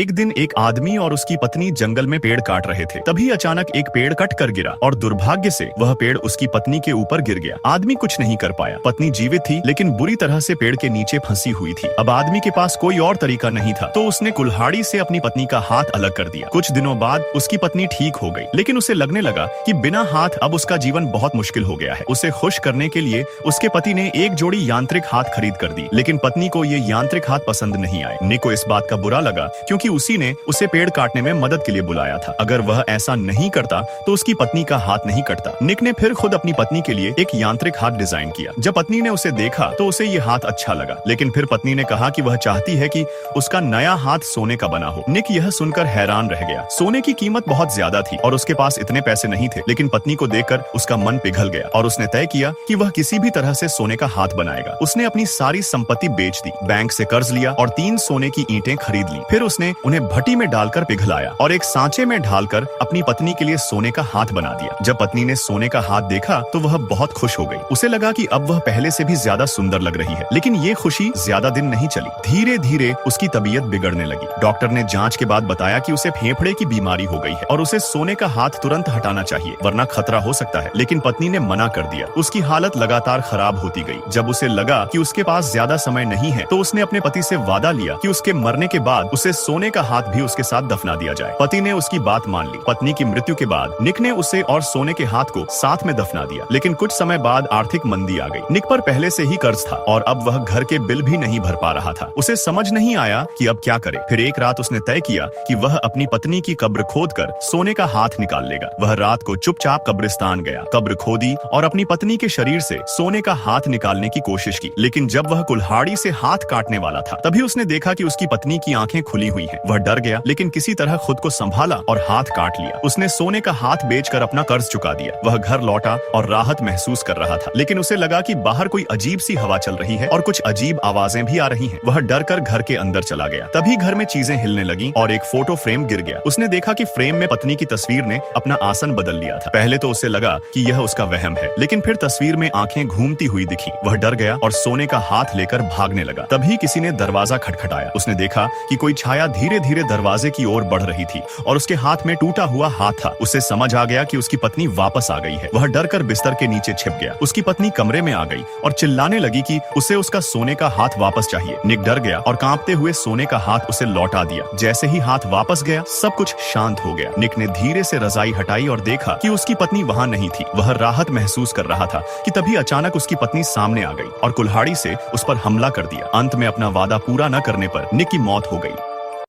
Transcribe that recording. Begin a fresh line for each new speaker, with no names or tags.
एक दिन एक आदमी और उसकी पत्नी जंगल में पेड़ काट रहे थे। तभी अचानक एक पेड़ कट कर गिरा और दुर्भाग्य से वह पेड़ उसकी पत्नी के ऊपर गिर गया। आदमी कुछ नहीं कर पाया। पत्नी जीवित थी लेकिन बुरी तरह से पेड़ के नीचे फंसी हुई थी। अब आदमी के पास कोई और तरीका नहीं था तो उसने कुल्हाड़ी से अपनी पत्नी का हाथ अलग कर दिया। कुछ दिनों बाद उसकी पत्नी ठीक हो गई लेकिन उसे लगने लगा कि बिना हाथ अब उसका जीवन बहुत मुश्किल हो गया है। उसे खुश करने के लिए उसके पति ने एक जोड़ी यांत्रिक हाथ खरीद कर दी लेकिन पत्नी को ये यांत्रिक हाथ पसंद नहीं आए। निक को इस बात का बुरा लगा क्योंकि उसी ने उसे पेड़ काटने में मदद के लिए बुलाया था। अगर वह ऐसा नहीं करता तो उसकी पत्नी का हाथ नहीं कटता। निक ने फिर खुद अपनी पत्नी के लिए एक यांत्रिक हाथ डिजाइन किया। जब पत्नी ने उसे देखा तो उसे ये हाथ अच्छा लगा लेकिन फिर पत्नी ने कहा कि वह चाहती है कि उसका नया हाथ सोने का बना हो। निक यह सुनकर हैरान रह गया। सोने की कीमत बहुत ज्यादा थी और उसके पास इतने पैसे नहीं थे लेकिन पत्नी को देखकर उसका मन पिघल गया और उसने तय किया कि वह किसी भी तरह से सोने का हाथ बनाएगा। उसने अपनी सारी संपत्ति बेच दी, बैंक से कर्ज लिया और 3 सोने की ईंटें खरीद ली। फिर उसने उन्हें भट्टी में डालकर पिघलाया और एक सांचे में ढालकर अपनी पत्नी के लिए सोने का हाथ बना दिया। जब पत्नी ने सोने का हाथ देखा तो वह बहुत खुश हो गई। उसे लगा कि अब वह पहले से भी ज्यादा सुंदर लग रही है। लेकिन ये खुशी ज्यादा दिन नहीं चली। धीरे धीरे उसकी तबीयत बिगड़ने लगी। डॉक्टर ने जांच के बाद बताया कि उसे फेफड़े की बीमारी हो गई है और उसे सोने का हाथ तुरंत हटाना चाहिए वरना खतरा हो सकता है। लेकिन पत्नी ने मना कर दिया। उसकी हालत लगातार खराब होती गई। जब उसे लगा कि उसके पास ज्यादा समय नहीं है तो उसने अपने पति से वादा लिया कि उसके मरने के बाद उसे सोने का हाथ भी उसके साथ दफना दिया जाए। पति ने उसकी बात मान ली। पत्नी की मृत्यु के बाद निक ने उसे और सोने के हाथ को साथ में दफना दिया। लेकिन कुछ समय बाद आर्थिक मंदी आ गई। निक पर पहले से ही कर्ज था और अब वह घर के बिल भी नहीं भर पा रहा था। उसे समझ नहीं आया कि अब क्या करे। फिर एक रात उसने तय किया कि वह अपनी पत्नी की कब्र खोदकर सोने का हाथ निकाल लेगा। वह रात को चुपचाप कब्रिस्तान गया, कब्र खोदी और अपनी पत्नी के शरीर से सोने का हाथ निकालने की कोशिश की। लेकिन जब वह कुल्हाड़ी से हाथ काटने वाला था तभी उसने देखा कि उसकी पत्नी की आंखें खुली हुई हैं। वह डर गया लेकिन किसी तरह खुद को संभाला और हाथ काट लिया। उसने सोने का हाथ बेचकर अपना कर्ज चुका दिया। वह घर लौटा और राहत महसूस कर रहा था लेकिन उसे लगा कि बाहर कोई अजीब सी हवा चल रही है और कुछ अजीब आवाजें भी आ रही हैं। वह डर कर घर के अंदर चला गया। तभी घर में चीजें हिलने लगी और एक फोटो फ्रेम गिर गया। उसने देखा कि फ्रेम में पत्नी की तस्वीर ने अपना आसन बदल लिया था। पहले तो उसे लगा कि यह उसका वहम है लेकिन फिर तस्वीर में आंखें घूमती हुई दिखी। वह डर गया और सोने का हाथ लेकर भागने लगा। तभी किसी ने दरवाजा खटखटाया। उसने देखा कि कोई छाया धीरे धीरे दरवाजे की ओर बढ़ रही थी और उसके हाथ में टूटा हुआ हाथ था। उसे समझ आ गया कि उसकी पत्नी वापस आ गई है। वह डर कर बिस्तर के नीचे छिप गया। उसकी पत्नी कमरे में आ गई और चिल्लाने लगी कि उसे उसका सोने का हाथ वापस चाहिए। निक डर गया और कांपते हुए सोने का हाथ उसे लौटा दिया। जैसे ही हाथ वापस गया सब कुछ शांत हो गया। निक ने धीरे से रजाई हटाई और देखा कि उसकी पत्नी वहां नहीं थी। वह राहत महसूस कर रहा था कि तभी अचानक उसकी पत्नी सामने आ गई और कुल्हाड़ी से उस पर हमला कर दिया। अंत में अपना वादा पूरा न करने पर निक की मौत हो गई।